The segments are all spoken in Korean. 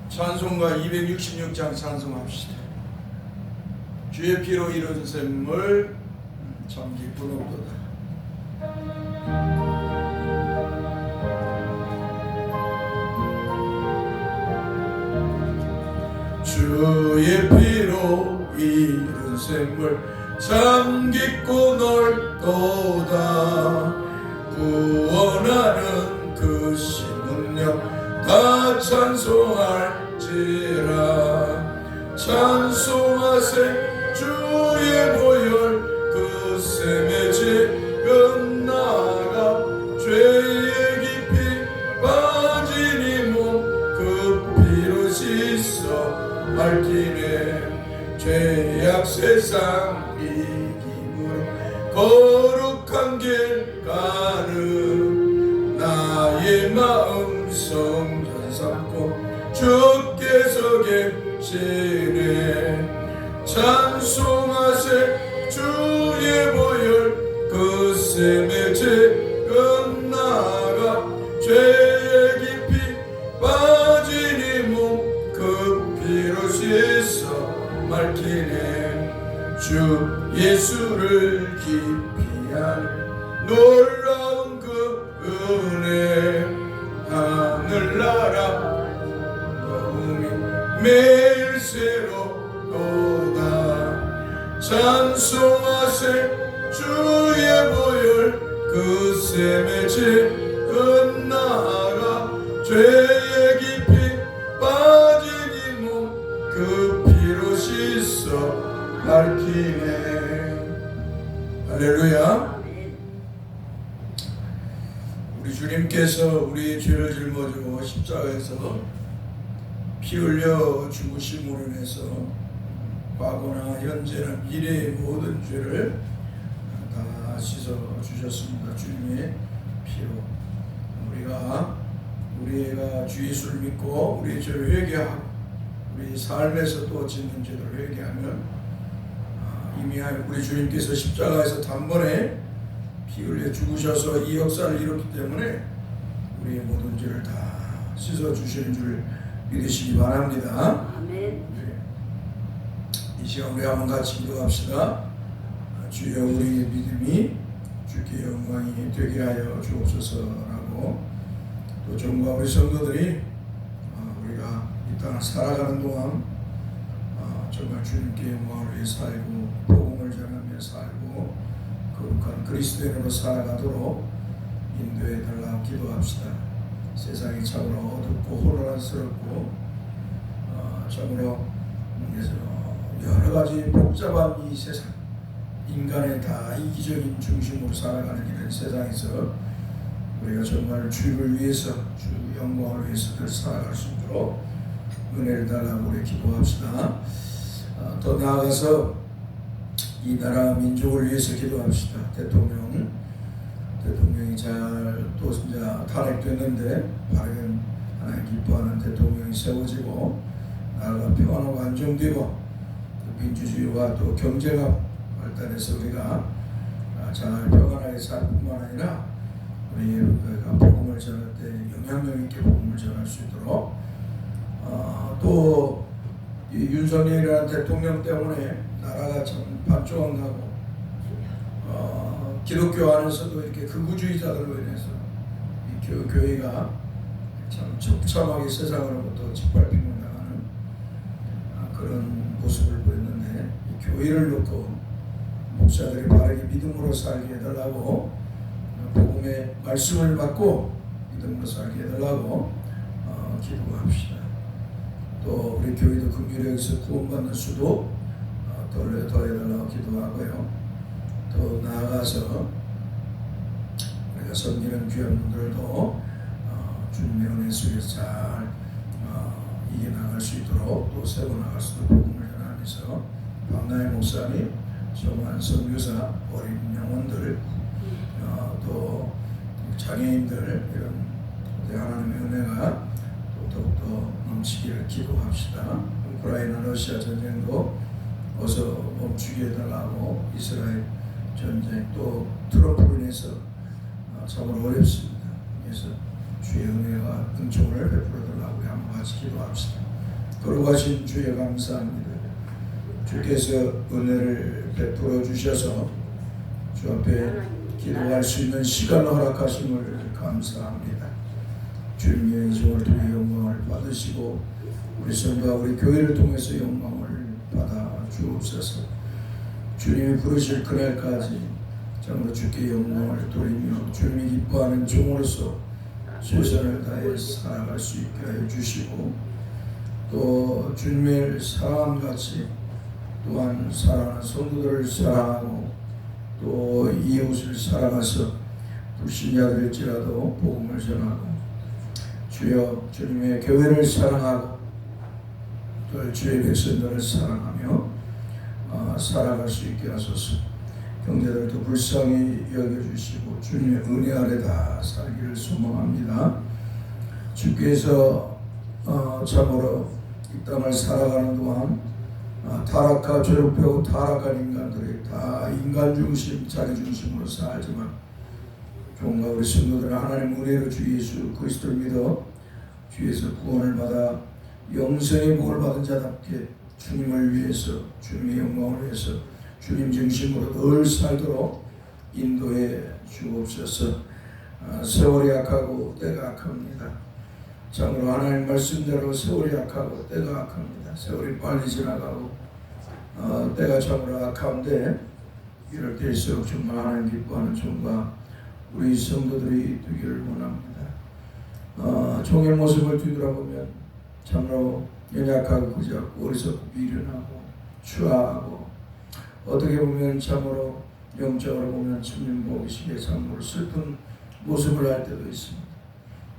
찬송가 266장 찬송합시다. 주의 피로 이룬 샘물 참 기쁜 없도다. 주의 피로 이룬 샘물 참 깊고 넓도다. 구원하는 그 신능력 다 찬송할지라. 찬송하세 주의 보혈 그 샘에 지금 나가. 죄의 깊이 빠진 이 몸 그 피로 씻어 밝히네. 죄악 세상 이김으로 거룩한 길 가는 나의 마음 성전 삼고 주께서 계시네. 찬송하세 주의 보혈 그 샘에 지금 나가. 죄의 깊이 빠진 이 몸 그 피로 씻어 밝히네. 주 예수를 깊이 아는 놀라운 그 은혜. 하늘나라 너음이 매일 새롭도다. 찬송하세 주의 보혈 그 샘에 지금 나가. 죄의 깊이 빠진 이 몸 그 피로 씻어 밝히네. 할렐루야. 우리 주님께서 우리의 죄를 짊어지고 십자가에서 피 흘려 죽으심으로 인해서 과거나 현재나 미래의 모든 죄를 다 씻어 주셨습니다. 주님의 피로. 우리가 주 예수를 믿고 우리의 죄를 회개하고 우리 삶에서 또 짓는 죄를 회개하면 이미 우리 주님께서 십자가에서 단번에 피 흘려 죽으셔서 이 역사를 이뤘기 때문에 우리의 모든 죄를 다 씻어 주시는 줄 믿으시기 바랍니다. 아멘. 이 시간 우리 한번 같이 기도합시다. 주여, 우리의 믿음이 주께 영광이 되게 하여 주옵소서라고, 또 정과 우리 성도들이 우리가 이 땅을 살아가는 동안 정말 주님께 영광을 위해 살고 복음을 전하며 살고 거룩한 그리스도인으로 살아가도록 인도해 달라고 기도합시다. 세상이 참으로 어둡고 혼란스럽고 참으로 여러 가지 복잡한 이 세상, 인간의 다 이기적인 중심으로 살아가는 이런 세상에서 우리가 정말 주를 위해서, 주 영광을 위해서 늘 살아갈 수 있도록 은혜를 달라고 우리 기도합시다. 더 나아가서 이 나라 민족을 위해서 기도합시다. 대통령이 잘 또 이제 탄핵됐는데 바른 하나님 기뻐하는 대통령이 세워지고 나라가 평안하고 안정되고 민주주의와 또 경제가 발달해서 우리가 잘 평안하게 살 뿐만 아니라 우리가 복음을 전할 때 영향력 있게 복음을 전할 수 있도록 또 이 윤석열이라는 대통령 때문에 나라가 참 반쪽은 가고 기독교 안에서도 이렇게 극우주의자들로 인해서 이 교회가 참 처참하게 세상으로부터 짓밟힘을 당하는 그런 모습을 보였는데, 이 교회를 놓고 목사들이 바르게 믿음으로 살게 해달라고, 복음의 말씀을 받고 믿음으로 살게 해달라고 기도합시다. 또 우리 교회도 긍휼에서 구원받는 수도 더해달라고 기도하고요. 또 나아가서 우리가 섬기는 귀한 분들도 주님의 은혜 속에서 잘 이겨나갈 수 있도록 또 세워나갈 수 있도록 복음을 전하면서 박나혜 목사님, 정한 선교사, 어린 영혼들, 또 장애인들, 이런 하나님의 은혜가 더욱더 넘치기를 기도합시다. 우크라이나 러시아 전쟁도 어서 멈추게 해달라고, 이스라엘 전쟁, 또 트럼프로 인해서 참으로 어렵습니다. 통해서 주의 은혜와 은총을 베풀어 달라고 우리 한번 같이 기도합시다. 거룩하신 주여 감사합니다. 주께서 은혜를 베풀어 주셔서 주 앞에 기도할 수 있는 시간을 허락하심을 감사합니다. 주님의 이종을 통해 영광을 받으시고 우리 성도와 우리 교회를 통해서 영광을 받아 주옵소서. 주님이 부르실 그날까지 정말 주께 영광을 돌리며 주님이 기뻐하는 종으로서 최선을 다해 살아갈 수 있게 하여 주시고 또 주님을 사랑함같이 또한 사랑하는 성도들을 사랑하고 또 이웃을 사랑해서 불신자들일지라도 복음을 전하고 주여 주님의 교회를 사랑하고 또 주의 백성들을 사랑하며 살아갈 수 있게 하소서. 형제들도 불쌍히 여겨주시고 주님의 은혜 아래 다 살기를 소망합니다. 주께서 참으로 이 땅을 살아가는 동안 타락하 괴롭히고 타락한 인간들이 다 인간 중심, 자기 중심으로 살지만 종과 우리 성도들은 하나님 은혜로 주 예수 그리스도를 믿어 주에서 구원을 받아 영생의 복을 받은 자답게 주님을 위해서 주님의 영광을 위해서 주님 중심으로 늘 살도록 인도해 주옵소서. 세월이 악하고 때가 악합니다. 참으로 하나님 말씀대로 세월이 악하고 때가 악합니다. 세월이 빨리 지나가고 때가 참으로 악한데 이럴 때일수록 정말 하나님 기뻐하는 종과 우리 성도들이 되기를 원합니다. 종의 모습을 뒤돌아보면 참으로 연약하고 구잡고 어리석고 미련하고 추하고 어떻게 보면 참으로 영적으로 보면 주님 보시기에 참으로 슬픈 모습을 할 때도 있습니다.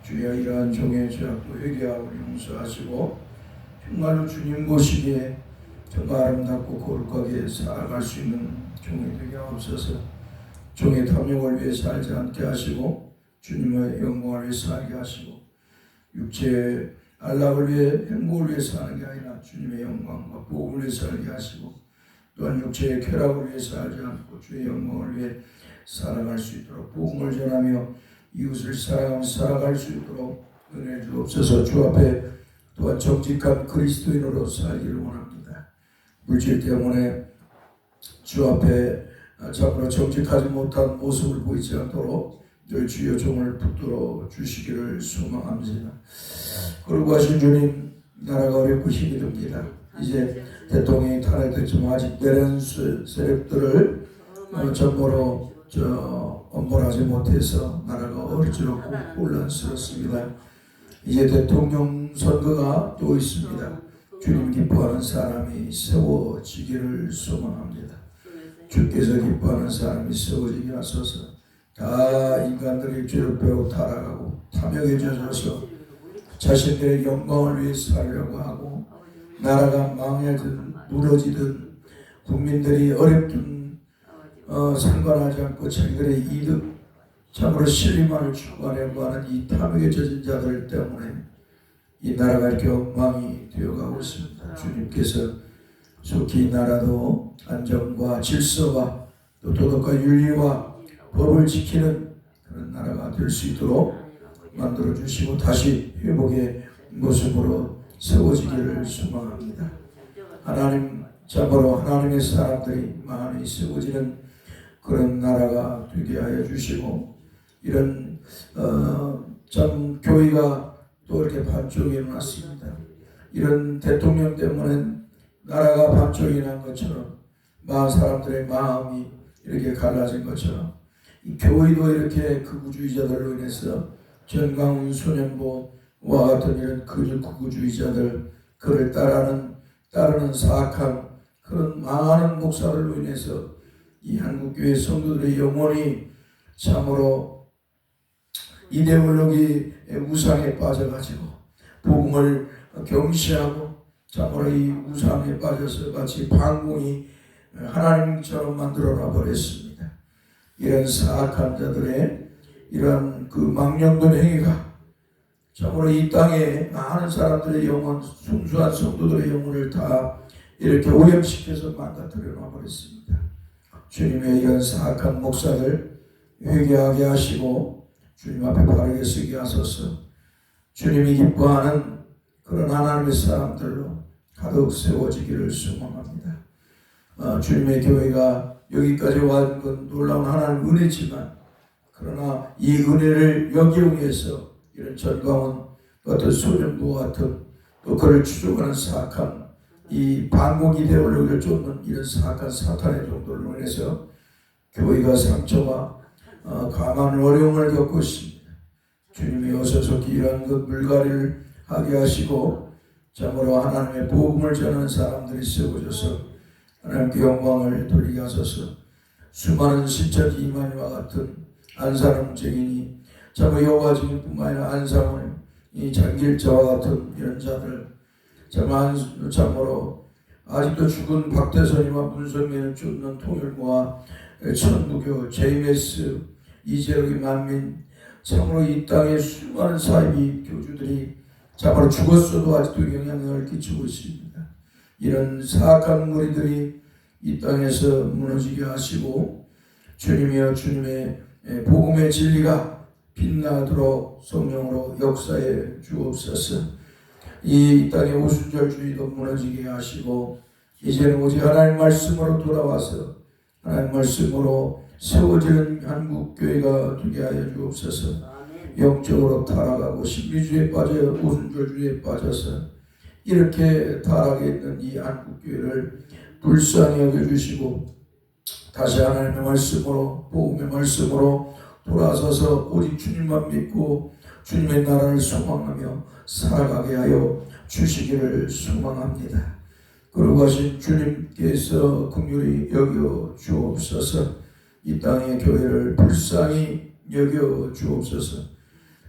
주여 이러한 종의 죄악도 회개하고 용서하시고 정말로 주님 보시기에 정말 아름답고 거룩하게 살아갈 수 있는 종이 되게 하옵소서. 종의 탐욕을 위해 살지 않게 하시고 주님의 영광을 위해 살게 하시고 육체의 안락을 위해 행복을 위해 사는 게 아니라 주님의 영광과 복음을 위해 살게 하시고 또한 육체의 쾌락을 위해 살지 않고 주의 영광을 위해 살아갈 수 있도록 복음을 전하며 이웃을 사랑하며 살아갈 수 있도록 은혜 주옵소서. 주 앞에 또한 정직한 그리스도인으로 살기를 원합니다. 물질 때문에 주 앞에 참으로 정직하지 못한 모습을 보이지 않도록 늘 주여 종을 붙들어 주시기를 소망합니다. 그리고 하신 주님, 나라가 어렵고 힘이 듭니다. 이제 대통령이 탄핵됐지만 아직 내란 세력들을 전부로 엄벌하지 못해서 나라가 어지럽고 혼란스럽습니다. 이제 대통령 선거가 또 있습니다. 주님 기뻐하는 사람이 세워지기를 소망합니다. 주께서 기뻐하는 사람이 세워지게 하소서. 다 인간들이 죄를 배워 타락하고 탐욕에 젖어서 자신들의 영광을 위해 살려고 하고 나라가 망해든 무너지든 국민들이 어렵든 상관하지 않고 자기들의 이득 참으로 신리만을 추구하려고 하는 이 탐욕에 젖은 자들 때문에 이 나라가 이렇게 엉망이 되어가고 있습니다. 주님께서 속히 이 나라도 안정과 질서와 또 도덕과 윤리와 법을 지키는 그런 나라가 될 수 있도록 만들어 주시고 다시 회복의 모습으로 세워지기를 소망합니다. 하나님 참으로 하나님의 사람들이 많이 세워지는 그런 나라가 되게 하여 주시고 이런 참 교회가 또 이렇게 반쪽이 일어났습니다. 이런 대통령 때문에 나라가 반쪽이 난 것처럼 많은 사람들의 마음이 이렇게 갈라진 것처럼 이 교회도 이렇게 극우주의자들로 인해서 전광훈 소년보와 같은 이런 극우주의자들 그를 따르는 사악한 그런 망하는 목사들로 인해서 이 한국교회 성도들의 영혼이 참으로 이데올로기의 우상에 빠져가지고 복음을 경시하고 참으로 이 우상에 빠져서 마치 방공이 하나님처럼 만들어놔 버렸습니다. 이런 사악한 자들의 이런 그 망령된 행위가 참으로 이 땅에 많은 사람들의 영혼, 순수한 성도들의 영혼을 다 이렇게 오염시켜서 망가뜨려 놔 버렸습니다. 주님의 이런 사악한 목사들 회개하게 하시고 주님 앞에 바르게 서게 하소서. 주님이 기뻐하는 그런 하나님의 사람들로 가득 세워지기를 소망합니다. 주님의 교회가 여기까지 온 건 놀라운 하나님의 은혜지만, 그러나 이 은혜를 여기기 위해서 이런 전광훈 같은 소년부와 같은 또 그를 추종하는 사악한 이 반공 이데올로기를 쫓는 이런 사악한 사탄의 종들로 인해서 교회가 상처와 강한 어려움을 겪고 있습니다. 주님이 어서 속히 이러한 그 물갈이를 하게 하시고 참으로 하나님의 복음을 전하는 사람들이 세워져서 하나님께 영광을 돌리게 하소서. 수많은 신천지 이만희와 같은 안산홍 증인이 참으로 여호와 증인뿐만 아니라 안상훈 이 장길자와 같은 이런 자들, 참으로 아직도 죽은 박대선이와 문선민을 쫓는 통일부와 천부교, JMS, 이재록이 만민, 참으로 이 땅에 수많은 사이비 교주들이 참으로 죽었어도 아직도 영향력을 끼치고 있습니다. 이런 사악한 무리들이 이 땅에서 무너지게 하시고 주님이여 주님의 복음의 진리가 빛나도록 성령으로 역사해 주옵소서. 이 땅의 오순절주의도 무너지게 하시고 이제는 오직 하나님 말씀으로 돌아와서 하나님 말씀으로 세워지는 한국교회가 되게 하여 주옵소서. 영적으로 타락하고 신비주의에 빠져 오순절주의에 빠져서 이렇게 타락해 있는 이 한국교회를 불쌍히 여겨주시고 다시 하나님의 말씀으로 복음의 말씀으로 돌아서서 오직 주님만 믿고 주님의 나라를 소망하며 살아가게 하여 주시기를 소망합니다. 거룩하신 주님께서 긍휼히 여겨 주옵소서. 이 땅의 교회를 불쌍히 여겨 주옵소서.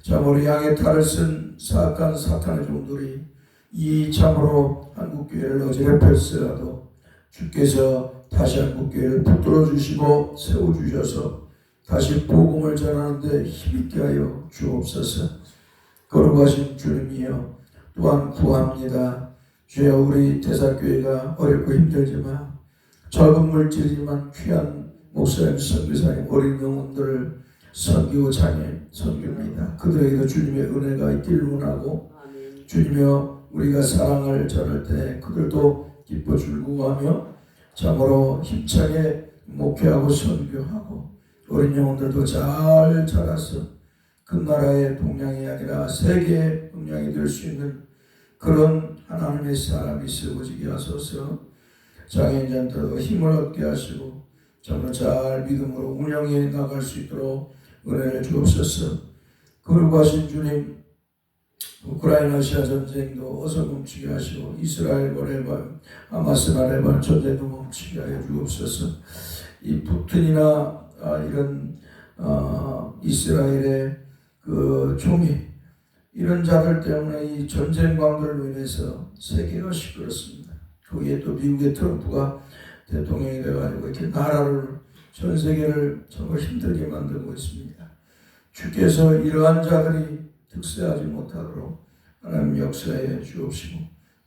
참으로 양의 탈을 쓴 사악한 사탄의 종들이 이 참으로 한국교회를 어지럽혔으라도 주께서 다시 한국교회를 붙들어 주시고 세워주셔서 다시 복음을 전하는데 힘있게 하여 주옵소서. 거룩하신 주님이여 또한 구합니다. 주여 우리 대사교회가 어렵고 힘들지만 적은 물질이지만 귀한 목사님, 선교사님, 어린 영혼들을 섬기고 장애 섬깁니다. 그들에게도 주님의 은혜가 있기를 원하고 주님이여 우리가 사랑을 전할 때 그들도 기뻐 즐거워하며 참으로 힘차게 목회하고 선교하고 어린 영혼들도 잘 자라서 그 나라의 동량이 아니라 세계의 동량이 될 수 있는 그런 하나님의 사람이 세워지게 하소서. 장애인들도 힘을 얻게 하시고 참으로 잘 믿음으로 운영해 나갈 수 있도록 은혜를 주옵소서. 거룩하신 주님, 우크라이나 시아 전쟁도 어서 멈추게 하시고 이스라엘과 레반, 하마스나 레반 전쟁도 멈추게 하여 주옵소서. 이 푸틴이나 이런 이스라엘의 그 총리 이런 자들 때문에 이 전쟁 광들로 인해서 세계가 시끄럽습니다. 거기에 또 미국의 트럼프가 대통령이 되어가지고 이렇게 나라를 전 세계를 정말 힘들게 만들고 있습니다. 주께서 이러한 자들이 득세하지 못하도록 하나님 역사해 주옵시고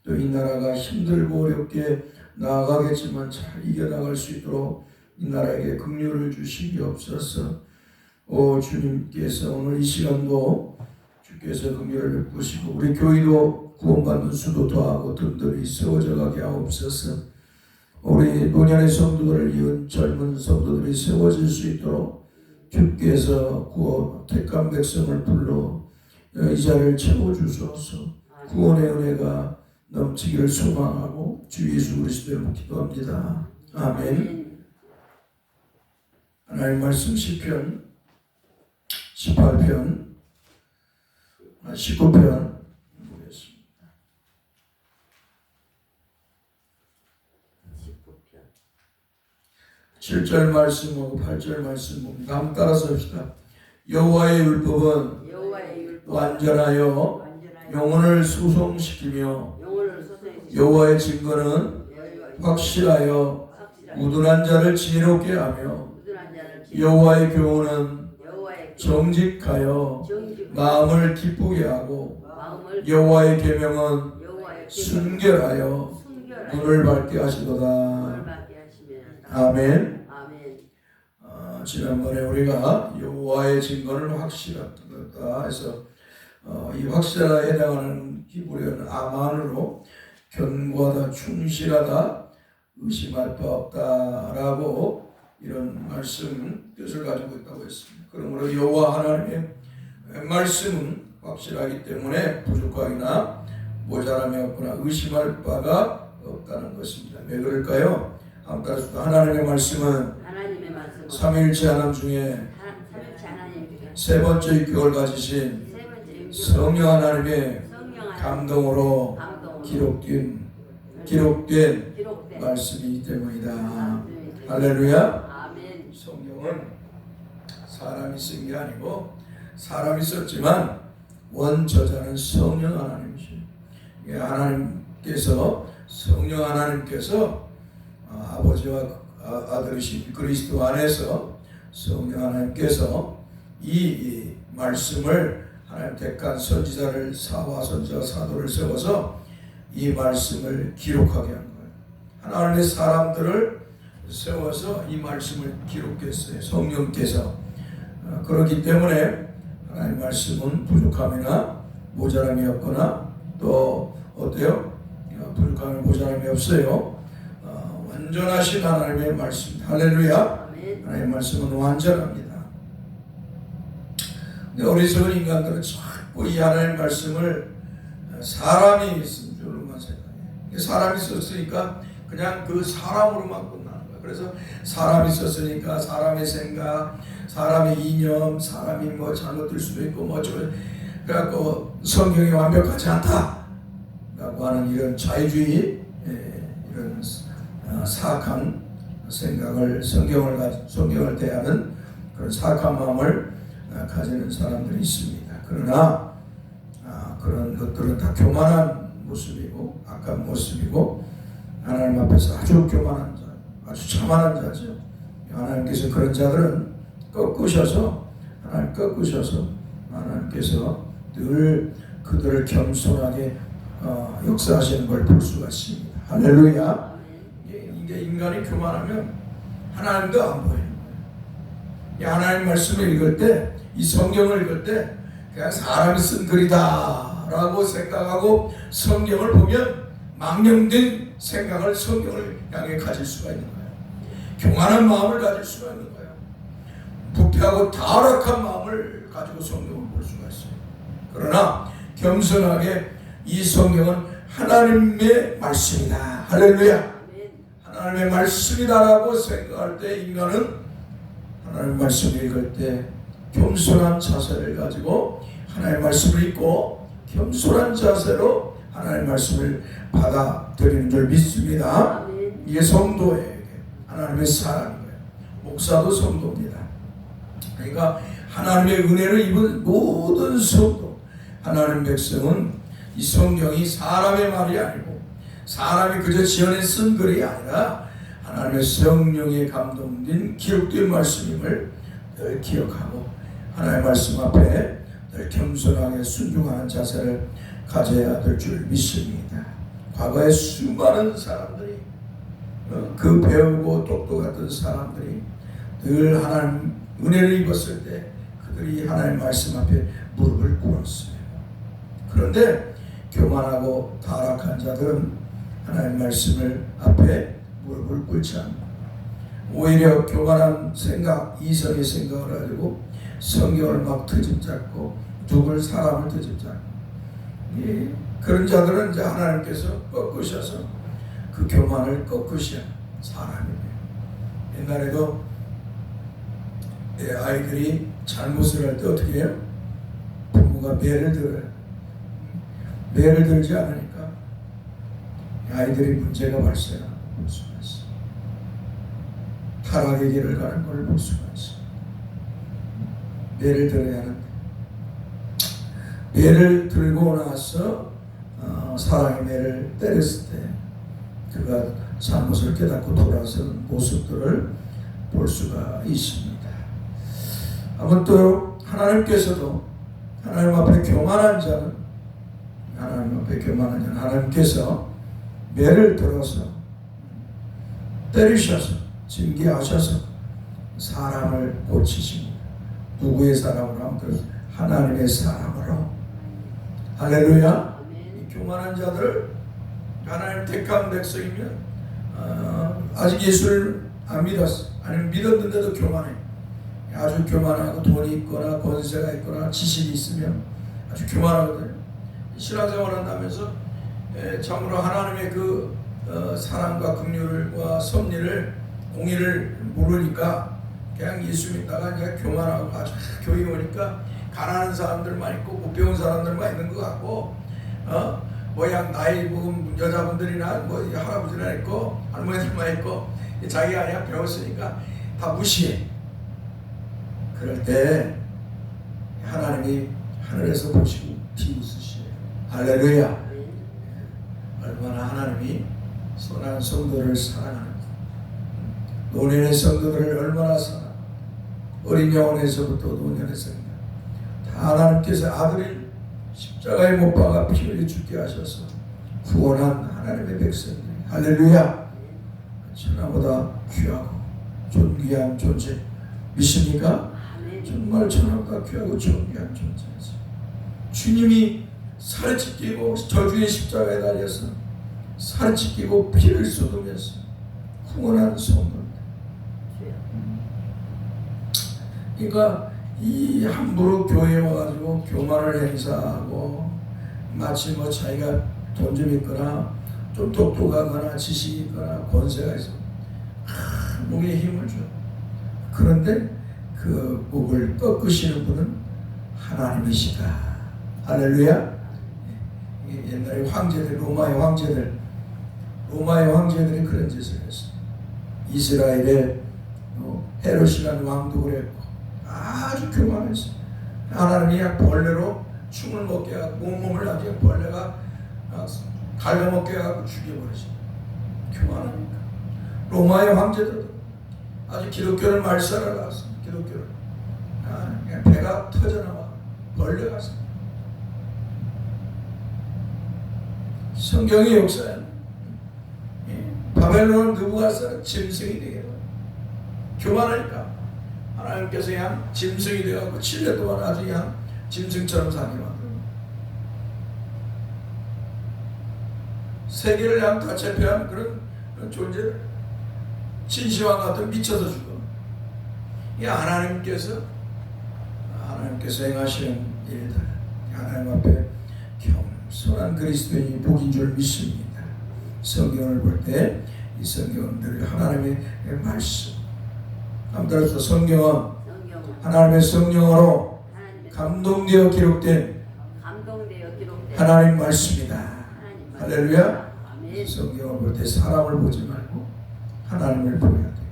또 이 나라가 힘들고 어렵게 나아가겠지만 잘 이겨나갈 수 있도록 이 나라에게 긍휼을 주시기옵소서. 오 주님께서 오늘 이 시간도 주께서 긍휼을 베푸시고 우리 교회도 구원받는 수도 더하고 든든히 세워져 가게 하옵소서. 우리 노년의 성도들을 이은 젊은 성도들이 세워질 수 있도록 주께서 구원 택한 백성을 불러 이 자리를 채워주소서. 구원의 은혜가 넘치기를 소망하고 주 예수 그리스도로 기도합니다. 아멘. 하나님 말씀 시편 18편 19편 보겠습니다. 7절 말씀하고 8절 말씀 봅니다. 한번 따라서 합시다. 여호와의 율법은 완전하여 영혼을 소송시키며 여호와의 증거는 확실하여 우둔한 자를 지혜롭게 하며 여호와의 교훈은 정직하여 마음을 기쁘게 하고 여호와의 계명은 순결하여 눈을 밝게 하시도다. 아멘. 지난번에 우리가 여호와의 증거는 확실하다 해서 이 확실하에 해당하는 히브리어는 아만으로 견고하다, 충실하다, 의심할 바 없다라고 이런 말씀 뜻을 가지고 있다고 했습니다. 그러므로 여호와 하나님의 말씀은 확실하기 때문에 부족하기나 모자람이 없거나 의심할 바가 없다는 것입니다. 왜 그럴까요? 하나님의 말씀은 삼위일체 하나님 중에 세 번째 육격을 가지신 성령 하나님의 감동으로 기록된 말씀이기 때문이다. 할렐루야. 성경은 사람이 쓴 게 아니고 사람이 썼지만 원저자는 성령 하나님이시죠. 하나님께서 성령 하나님께서 아버지와 아들이신 그리스도 안에서 성령 하나님께서 이 말씀을 하나님 택한 선지자를 사와 선지자 사도를 세워서 이 말씀을 기록하게 한 거예요. 하나님의 사람들을 세워서 이 말씀을 기록했어요. 성령께서. 그렇기 때문에 하나님의 말씀은 부족함이나 모자람이 없거나 또 어때요? 부족함이나 모자람이 없어요. 완전하신 하나님의 말씀. 할렐루야. 하나님의 말씀은 완전합니다. 근데 어리석은 인간들은 자꾸 이 하나님의 말씀을 사람이 쓴 줄로만 생각해요. 사람이 썼으니까 그냥 그 사람으로만 끝나는 거예요. 그래서 사람이 썼으니까 사람의 생각, 사람의 이념, 사람이 뭐 잘못될 수도 있고 뭐 그래갖고 성경이 완벽하지 않다라고 하는 이런 자유주의, 이런 사악한 생각을 성경을 대하는 그런 사악한 마음을 가지는 사람들이 있습니다. 그러나 그런 것들은 다 교만한 모습이고 악한 모습이고 하나님 앞에서 아주 교만한 자, 아주 자만한 자죠. 하나님께서 그런 자들은 꺾으셔서 하나님께서 늘 그들을 겸손하게 역사하시는 걸 볼 수가 있습니다. 할렐루야. 이게 인간이 교만하면 하나님도 안 보여요. 하나님 말씀을 읽을 때, 이 성경을 읽을 때 그냥 사람이 쓴 글이다 라고 생각하고 성경을 보면 망령된 생각을 성경을 향해 가질 수가 있는 거예요. 교만한 마음을 가질 수가 있는 거예요. 부패하고 타락한 마음을 가지고 성경을 볼 수가 있어요. 그러나 겸손하게 이 성경은 하나님의 말씀이다. 할렐루야. 하나님의 말씀이다라고 생각할 때 인간은 하나님의 말씀을 읽을 때 겸손한 자세를 가지고 하나님의 말씀을 읽고 겸손한 자세로 하나님의 말씀을 받아들이는 줄 믿습니다. 이게 성도예요. 하나님의 사랑이에요. 목사도 성도입니다. 그러니까 하나님의 은혜를 입은 모든 성도, 하나님 백성은 이 성경이 사람의 말이 아니고 사람이 그저 지어낸 쓴 글이 아니라 하나님의 성령에 감동된 기록된 말씀임을 늘 기억하고 하나님의 말씀 앞에 늘 겸손하게 순종하는 자세를 가져야 될 줄 믿습니다. 과거에 수많은 사람들이 그 배우고 똑똑했던 사람들이 늘 하나님 은혜를 입었을 때 그들이 하나님 말씀 앞에 무릎을 꿇었어요. 그런데 교만하고 타락한 자들은 하나님 말씀을 앞에 무릎을 꿇지 않는다. 오히려 교만한 생각, 이성의 생각을 가지고 성경을 막 트집잡고 누굴 사람을 트집잡고 그런 자들은 이제 하나님께서 꺾으셔서 그 교만을 꺾으셔 사람이에요. 옛날에도 아이들이 잘못을 할 때 어떻게 해요? 부모가 매를 들어요. 매를 들지 않으니까 아이들이 문제가 발생하는 볼 수가 있어요. 타락의 길을 가는 걸 볼 수가 있어요. 매를 들어야 하는데 매를 들고 나서 사랑의 매를 때렸을 때 그가 잘못을 깨닫고 돌아서는 모습들을 볼 수가 있습니다. 아무튼 하나님께서도 하나님 앞에 교만한 자는 하나님께서 매를 들어서 때리셔서 징계하셔서 사람을 고치십니다. 누구의 사람으로 하면 하나님의 사람으로. 할렐루야. 이 교만한 자들, 하나님 택한 백성이면 아직 예수를 안 믿었어. 아니면 믿었는데도 교만해. 아주 교만하고 돈이 있거나 권세가 있거나 지식이 있으면 아주 교만하거든요. 신앙생활을 한다면서 참으로 하나님의 그 사랑과 긍휼과 섭리를 공의를 모르니까 그냥 예수 믿다가 이제 교만하고 아주 교회 오니까 가난한 사람들만 있고 못 배운 사람들만 있는 것 같고 뭐야 나이 먹은 여자분들이나 뭐 할아버지나 있고 할머니들만 있고 자기가 그냥 배웠으니까 다 무시해. 그럴 때 하나님이 하늘에서 보시고 비웃으시에요. 할렐루야. 얼마나 하나님이 선한 성도를 사랑하는지, 노년의 성도들을 얼마나 사랑하는지, 어린 영혼에서부터 노년의 성도 다 하나님께서 아들을 십자가에 못 박아 피 흘려 죽게 하셔서 구원한 하나님의 백성들. 할렐루야. 천하보다 귀하고 존귀한 존재 믿습니까? 정말 천하보다 귀하고 존귀한 존재지. 주님이 살을 찢기고 저주의 십자가에 달려서 살을 찢기고 피를 쏟으면서 구원한 성도들. 그러니까 이 함부로 교회에 와가지고 교만을 행사하고 마치 뭐 자기가 돈 좀 있거나 좀 똑똑하거나 지식이 있거나 권세가 있어 목에 힘을 줘. 그런데 그 목을 꺾으시는 분은 하나님이시다. 할렐루야. 옛날에 황제들, 로마의 황제들이 그런 짓을 했어요. 이스라엘에 헤롯이라는 왕도 그랬고 아주 교만했어요. 하나님이 그냥 벌레로 춤을 먹게 하고 몸을 아주 벌레가 갈라먹게 하고 죽여버리죠. 교만하니까. 로마의 황제들도 아주 기독교를 말살하러 기독교를 그냥 배가 터져나와 벌레가 성경의 역사에 바벨론 느부갓네살 짐승이 되게 교만하니까 하나님께서 그냥 짐승이 되어서 7년 동안 아주 그냥 짐승처럼 살게 만들어. 세계를 그냥 다 제패한 그런 존재를 진시황 같은 미쳐서 죽어. 이 하나님께서 행하시는 일들, 하나님 앞에 겸손한 그리스도인이 복인 줄 믿습니다. 성경을 볼 때 이 성경은 늘 하나님의 말씀. 따라서 성경은 하나님의 성령으로 감동되어 기록된 하나님 말씀이다. 할렐루야. 성경을 볼 때 사람을 보지 말고 하나님을 보여야 돼요.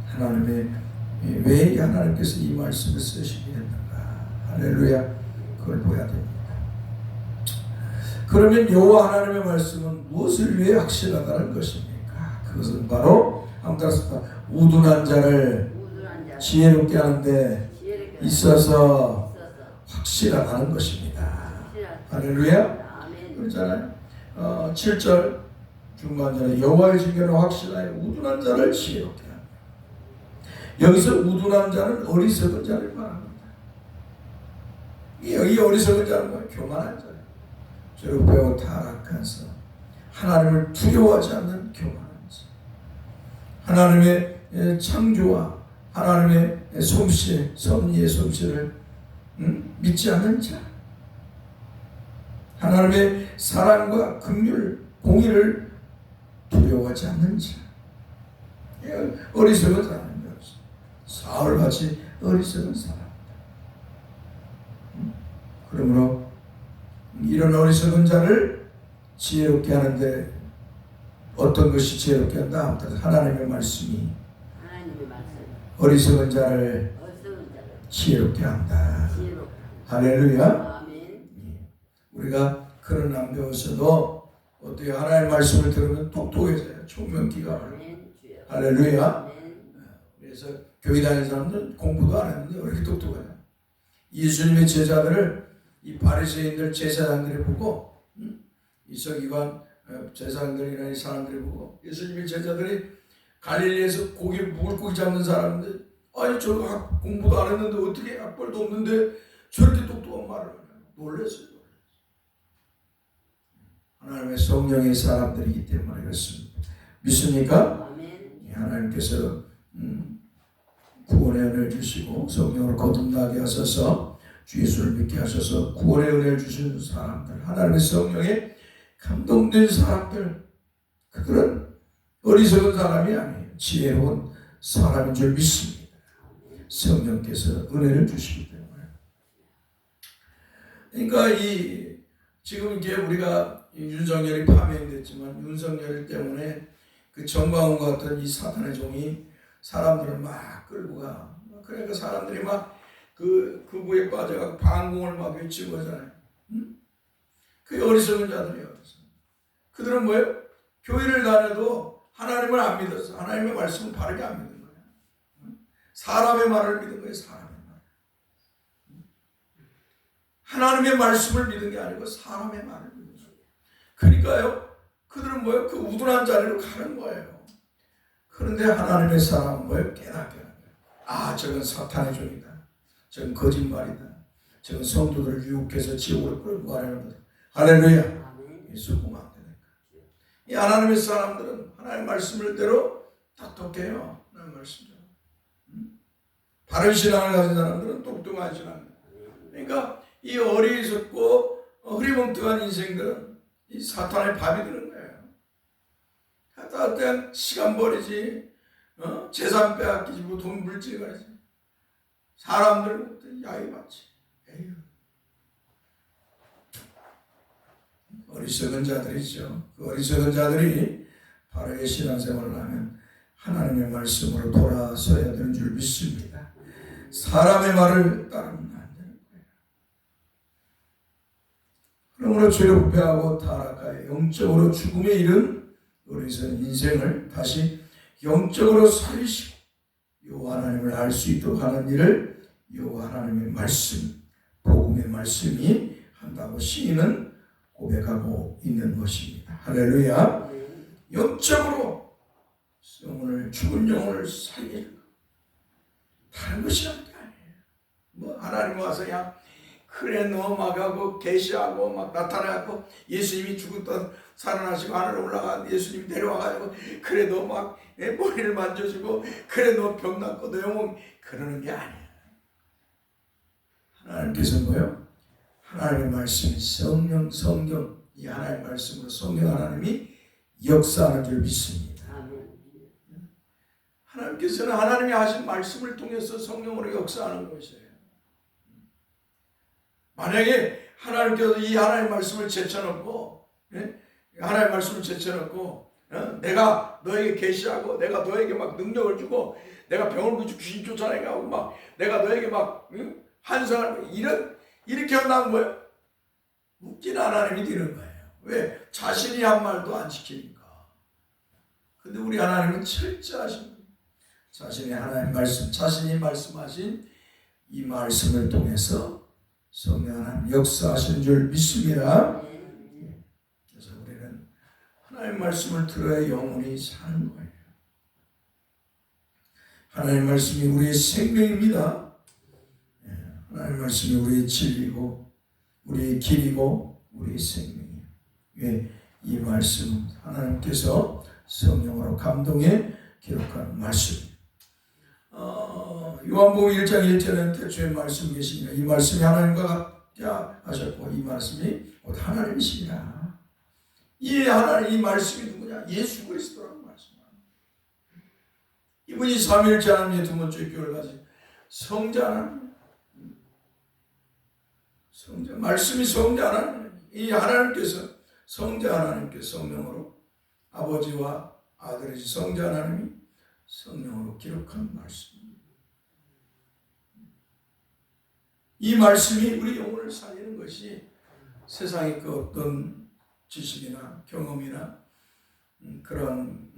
하나님의 왜 하나님께서 이 말씀을 쓰시게 했는가. 할렐루야. 그걸 보여야 됩니다. 그러면 여호와 하나님의 말씀은 무엇을 위해 확실하다는 것입니까? 그것은 바로 우둔한 자를 지혜롭게 하는데 있어서 확실하다는 것입니다. 할렐루야. 그렇잖아요. 7절 중간절에 여호와의 징계는 확실하여 우둔한 자를 지혜롭게 합니다. 여기서 우둔한 자는 어리석은 자를 말합니다. 이 어리석은 자는 뭐예요? 교만한 자예요. 죄로 타락해서 하나님을 두려워하지 않는 교만한 자. 하나님의 창조와 하나님의 솜씨, 섭리의 솜씨를 믿지 않는 자. 하나님의 사랑과 긍휼, 공의를 두려워하지 않는 자. 어리석은 사람입니다. 사울같이 어리석은 사람. 그러므로 이런 어리석은 자를 지혜롭게 하는데 어떤 것이 지혜롭게 한다? 하나님의 말씀이 어리석은 자를 지혜롭게 한다. 할렐루야. 우리가 글은 안 배웠어도 어떻게 하나님의 말씀을 들으면 똑똑해져요. 총명기가 와요. 할렐루야. 그래서 교회 다니는 사람들은 공부도 안 했는데 왜 이렇게 똑똑해요? 예수님의 제자들을 이 바리새인들 제사장들이 보고 이 서기관 제사장들이나 이 사람들이 보고 예수님의 제자들이 갈릴리에서 물고기 잡는 사람인데, 아니 저 공부도 안 했는데 어떻게 학벌도 없는데 저렇게 똑똑한 말을 하냐. 놀랐어요. 하나님의 성령의 사람들이기 때문에 그렇습니다. 믿습니까? 하나님께서 구원의 은혜를 주시고 성령을 거듭나게 하셔서 주 예수를 믿게 하셔서 구원의 은혜를 주시는 사람들, 하나님의 성령에 감동된 사람들, 그들은 어리석은 사람이 아니에요. 지혜로운 사람인 줄 믿습니다. 성령께서 은혜를 주시기 때문에. 그러니까 지금 이제 우리가 윤석열이 파면됐지만 윤석열 때문에 그 정광훈 같은 이 사탄의 종이 사람들을 막 끌고 가. 그러니까 사람들이 막 그부에 빠져가 방공을 막 외치고 하잖아요. 그게 어리석은 자들이에요. 그들은 뭐예요? 교회를 다녀도 하나님을 안 믿었어. 하나님의 말씀을 바르게 안 믿는 거예요. 사람의 말을 믿은 거예요. 사람의 말. 하나님의 말씀을 믿은 게 아니고 사람의 말을 믿는 거예요. 그러니까요, 그들은 뭐예요? 그 우둔한 자리로 가는 거예요. 그런데 하나님의 사람은 뭐예요? 깨닫게 하는 거예요. 아, 저건 사탄의 종이다. 저건 거짓말이다. 저건 성도들을 유혹해서 지옥으로 끌고 가려는 거다. 할렐루야. 예수 보면 안 되니까. 이 하나님의 사람들은 하나님의 말씀을대로 똑똑해요. 하나님의 말씀대로. 바른 신앙을 가진 사람들은 똑똑한 신앙. 그러니까 이 어리석고 흐리멍텅한 인생들은 이 사탄의 밥이 되는 거예요. 갖다 땐 시간 버리지, 재산 빼앗기지, 뭐 돈 물질 가지. 사람들 야유 받지. 에휴. 어리석은 자들이죠. 그 어리석은 자들이 바르게 신앙생활을 하면 하나님의 말씀으로 돌아서야 되는 줄 믿습니다. 사람의 말을 따르면 안 되는 거예요. 그러므로 죄로 부패하고 타락하여 영적으로 죽음에 이른 어리석은 인생을 다시 영적으로 살리시고 여호와 하나님을 알 수 있도록 하는 일을 여호와 하나님의 말씀, 복음의 말씀이 한다고 시인은 고백하고 있는 것입니다. 할렐루야. 영적으로 영혼을, 죽은 영혼을 살리는 것, 다른 것이 아니에요. 뭐 하나님 와서 그냥 그래 너 막 하고 계시하고 막 나타나고 예수님이 죽었던 살아나시고 하늘에 올라가 예수님이 내려와가지고 그래 너 막 머리를 만져주고 그래 너 병 낫고 너 영혼, 그러는 게 아니에요. 하나님께서 뭐요? 하나님의 말씀이 성경, 이 하나님의 말씀으로 성령 하나님이 역사하는 줄 믿습니다. 하나님께서는 하나님이 하신 말씀을 통해서 성령으로 역사하는 것이에요. 만약에 하나님께서 이 하나님의 말씀을 제쳐놓고, 하나님의 말씀을 제쳐놓고, 내가 너에게 계시하고, 내가 너에게 막 능력을 주고, 내가 병을 고치고 귀신 쫓아내게 하고, 막 내가 너에게 막 한성을 이렇게 한다는 거예요. 웃긴 하나님이 되는 거예요. 왜? 자신이 한 말도 안 지키니까. 근데 우리 하나님은 철저하신 거예요. 자신의 하나님 말씀, 자신이 말씀하신 이 말씀을 통해서 성령 하나님 역사하신 줄 믿습니다. 그래서 우리는 하나님 말씀을 들어야 영혼이 사는 거예요. 하나님 말씀이 우리의 생명입니다. 하나님 말씀이 우리의 진리고 우리의 길이고 우리의 생명이에요. 왜? 이 말씀은 하나님께서 성령으로 감동해 기록한 말씀입니다. 요한복음 1장 1절에는 태초에 말씀이 계시니라. 이 말씀이 하나님과 같다 하셨고 이 말씀이 곧 하나님이시니라. 이 하나님, 이 말씀이 누구냐? 예수 그리스도라는 말씀입니다. 이분이 삼위일체 하나님의 두 번째 교를 가진 성자 하나님. 성자, 말씀이 성자 하나님. 이 하나님께서 성자 하나님께 성령으로 아버지와 아들이신 성자 하나님이 성령으로 기록한 말씀. 이 말씀이 우리 영혼을 살리는 것이 세상의 그 어떤 지식이나 경험이나 그런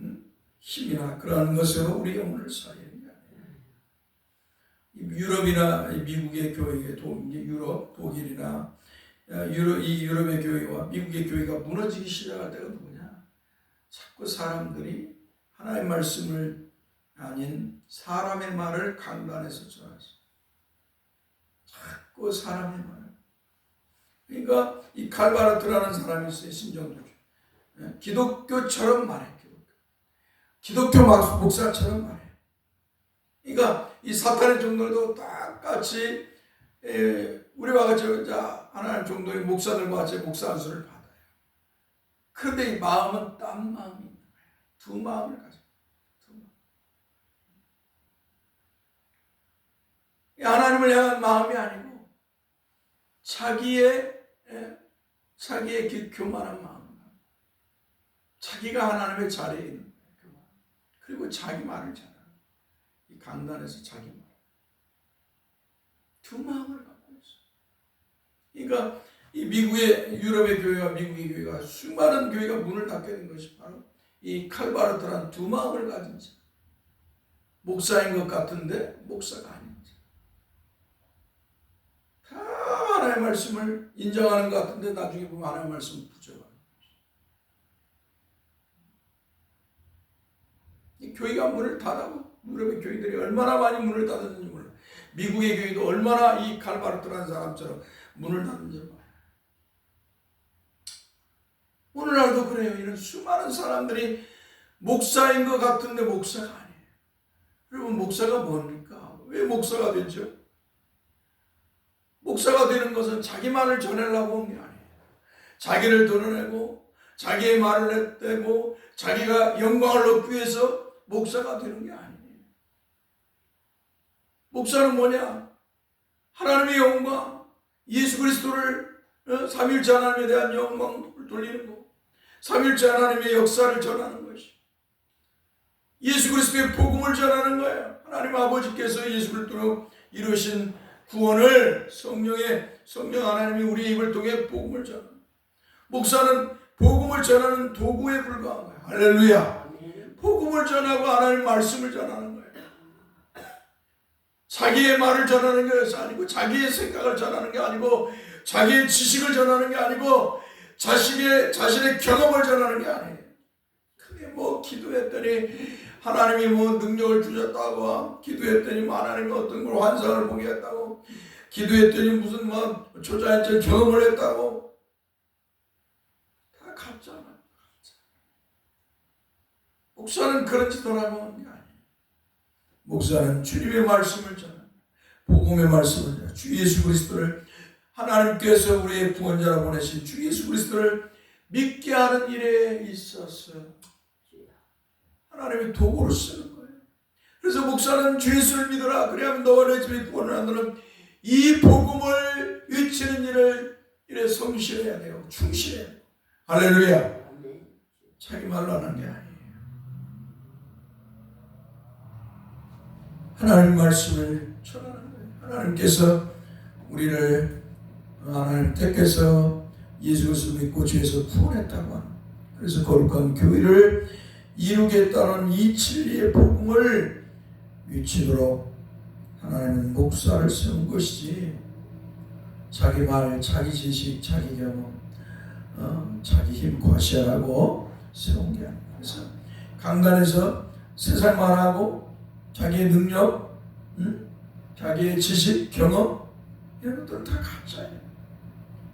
힘이나 그런 것으로 우리 영혼을 살리는 게 아니에요. 유럽이나 미국의 교회의 유럽, 독일이나 이 유럽의 교회와 미국의 교회가 무너지기 시작할 때가 누구냐? 자꾸 사람들이 하나님의 말씀을 아닌 사람의 말을 강단에서 전하시. 자꾸 사람의 말. 그러니까 이 칼바르트라는 사람이 있어요. 심정도 기독교처럼 말해. 기독교 목사처럼 말해. 그러니까 이 사탄의 종들도 똑같이 우리와 같이 하나님 종들의 목사들과 같이 목사 안수를 받아요. 그런데 이 마음은 딴 마음이 있는 거예요. 두 마음을 가지고. 하나님을 향한 마음이 아니고 자기의 그 교만한 마음, 자기가 하나님의 자리에 있는 거예요. 그리고 자기 말을 전하는 이 강단에서 자기 말, 두 마음을 갖고 있어요. 그러니까 이 미국의 유럽의 교회와 미국의 교회가 수많은 교회가 문을 닫게 된 것이 바로 이 칼바르트라는 두 마음을 가진 자, 목사인 것 같은데 목사가 아닌 자, 다 하나님의 말씀을 인정하는 것 같은데 나중에 보면 하나님의 말씀을 부정하는 거죠. 이 교회가 문을 닫아고 유럽의 교회들이 얼마나 많이 문을 닫았는지 몰라. 미국의 교회도 얼마나 이 칼바르트라는 사람처럼 문을 닫는지 몰라. 오늘날도 그래요. 이런 수많은 사람들이 목사인 것 같은데 목사가 아니에요. 여러분, 목사가 뭡니까? 왜 목사가 되죠? 목사가 되는 것은 자기 말을 전하려고 하는 게 아니에요. 자기를 드러내고 자기의 말을 내고 자기가 영광을 얻기 위해서 목사가 되는 게 아니에요. 목사는 뭐냐? 하나님의 영광, 예수 그리스도를 삼위일체 하나님에 대한 영광을 돌리는 거, 삼위일체 하나님의 역사를 전하는 것이, 예수 그리스도의 복음을 전하는 거예요. 하나님 아버지께서 예수 그리스도로 이루신 구원을 성령 하나님이 우리의 입을 통해 복음을 전하는, 목사는 복음을 전하는 도구에 불과한 거예요. 할렐루야. 복음을 전하고 하나님 말씀을 전하는 거예요. 자기의 말을 전하는 것이 아니고, 자기의 생각을 전하는 게 아니고, 자기의 지식을 전하는 게 아니고, 자신의 경험을 전하는 게 아니에요. 그게 뭐 기도했더니 하나님이 뭐 능력을 주셨다고, 기도했더니 뭐 하나님이 어떤 걸 환상을 보게 했다고, 기도했더니 무슨 뭐 초자연적 경험을 했다고, 다 가짜나. 목사는 그런 짓을 하는 게 아니에요. 목사는 주님의 말씀을 전합니다. 복음의 말씀을 전합니다. 주 예수 그리스도를, 하나님께서 우리의 구원자로 보내신 주 예수 그리스도를 믿게 하는 일에 있어서 하나님의 도구로 쓰는 거예요. 그래서 목사는 주 예수를 믿어라, 그래야만 너와 내 집이 구원을 한다는 이 복음을 외치는 일에 성실해야 돼요. 충실해야 돼요. 할렐루야. 자기 말로 하는 게 아니에요. 하나님 말씀을 전하는 거예요. 하나님께서 우리를, 하나님 택해서 예수 그리스도를 믿고 죄에서 구원했다고 하는, 그래서 거룩한 교회를 이루겠다는 이 진리의 복음을 외치도록 하나님은 목사를 세운 것이지, 자기 말, 자기 지식, 자기 경험, 자기 힘 과시하라고 세운 게 아니에요. 그래서 강단에서 세상 말하고 자기의 능력, 자기의 지식, 경험, 이런 것들은 다 가짜예요.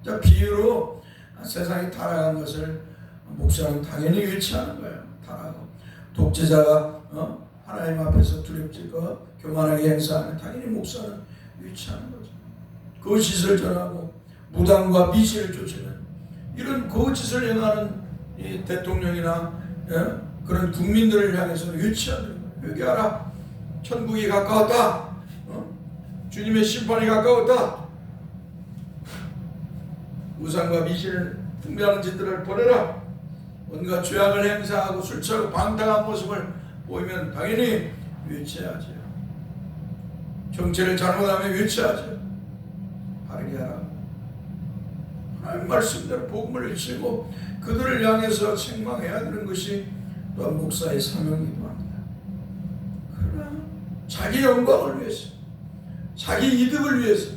자, 비유로 세상이 타락한 것을 목사는 당연히 외치하는 거예요. 타락하고 독재자가 하나님 앞에서 두렵지고 교만하게 행사하면 당연히 목사는 외치하는 거죠. 거짓을 전하고 무당과 미신을 쫓으는 이런 거짓을 행하는 이 대통령이나 그런 국민들을 향해서는 외치하는 거예요. 여기 알아, 천국이 가까웠다. 주님의 심판이 가까웠다. 우상과 미신을 숭배하는 짓들을 버려라. 온갖 죄악을 행사하고 술 취하고 방탕한 모습을 보이면 당연히 외쳐야죠. 정체를 잘못하면 외쳐야죠. 바르게 하라. 하나님 말씀대로 복음을 외치고 그들을 향해서 책망해야 되는 것이 또한 목사의 사명이기도 합니다. 그러나 자기 영광을 위해서, 자기 이득을 위해서,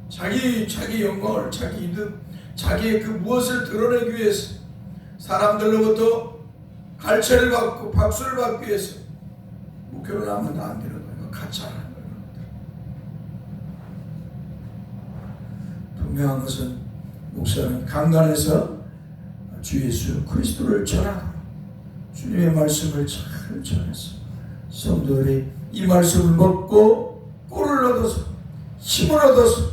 자기 영광을, 자기 이득, 자기의 그 무엇을 드러내기 위해서 사람들로부터 갈채를 받고 박수를 받기 위해서 목회를 하면 안 되는 거예요. 가짜라는 거예요. 분명한 것은 목사는 강단에서 주 예수 그리스도를 전하고 주님의 말씀을 잘 전해서 성도들이 이 말씀을 먹고 꿀을 얻어서 힘을 얻어서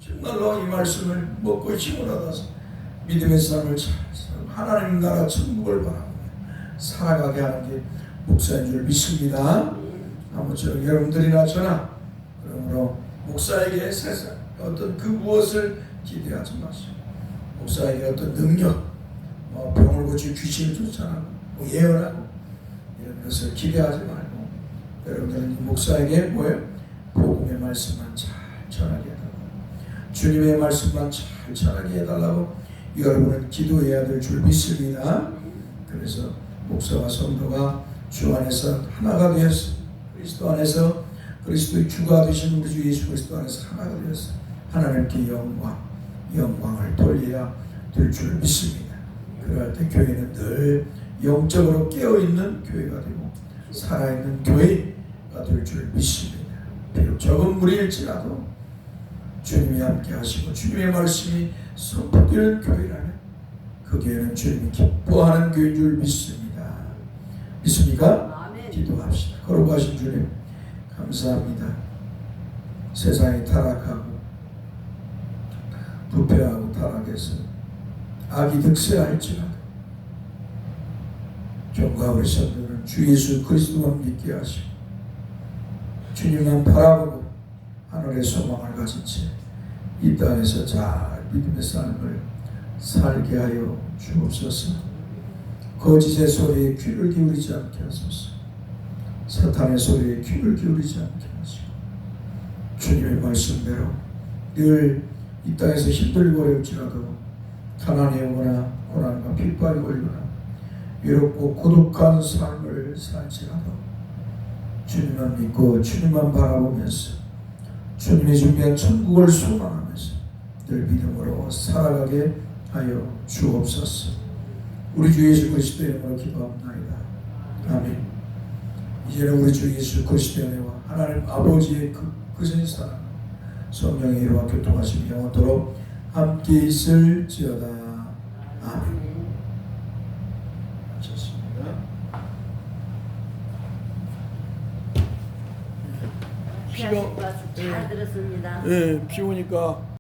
정말로 이 말씀을 먹고 힘을 얻어서 믿음의 삶을 잘 살고 하나님 나라 천국을 바라보며 살아가게 하는 게 목사인 줄 믿습니다. 아무쪼록 여러분들이나 저나 그러므로 목사에게 세상 어떤 그 무엇을 기대하지 마시고 목사에게 어떤 능력 병을 고치고 귀신을 쫓아나고 예언하고 이런 것을 기대하지 말고 여러분들은 목사에게 뭐예요? 복음의 말씀만 잘 전하게 해달라고 주님의 말씀만 잘 전하게 해달라고 여러분은 기도해야 될 줄 믿습니다. 그래서 목사와 성도가 주 안에서 하나가 되었어. 그리스도 안에서 그리스도의 주가 되신 우리 주 예수 그리스도 안에서 하나가 되었어. 하나님께 영광을 돌려야 될 줄 믿습니다. 그럴 때 교회는 늘 영적으로 깨어있는 교회가 되고 살아있는 교회가 될 줄 믿습니다. 비록 적은 무리일지라도 주님이 함께 하시고 주님의 말씀이 선포되는 교회라면 그 교회는 주님이 기뻐하는 교회인 줄 믿습니다. 믿습니까? 아멘. 기도합시다. 거룩하신 주님 감사합니다. 세상이 타락하고 부패하고 타락해서 악이 득세할지라도 종과 우리 성도는 주 예수 그리스도만 믿게 하시고 주님만 바라보고 하늘의 소망을 가진 채 이 땅에서 잘 믿음의 삶을 살게 하여 주옵소서. 거짓의 소리에 귀를 기울이지 않게 하소서. 사탄의 소리에 귀를 기울이지 않게 하시고 주님의 말씀대로 늘 이 땅에서 힘들고 어렵지라도 가난이 오거나 고난과 핍박이 걸리거나 외롭고 고독한 삶을 살지라도 주님만 믿고 주님만 바라보면서 주님이 준비한 천국을 소망하면서 늘 믿음으로 살아가게 하여 주옵소서. 우리 주 예수 그리스도의 이름으로 기도합나이다. 아멘. 이제는 우리 주 예수 그리스도의 은혜와 하나님 아버지의 크신 사랑 성령의 이름과 교통하심이 영원토록 함께 있을지어다. 아멘. 마쳤습니다. 잘 들었습니다. 예, 비 오니까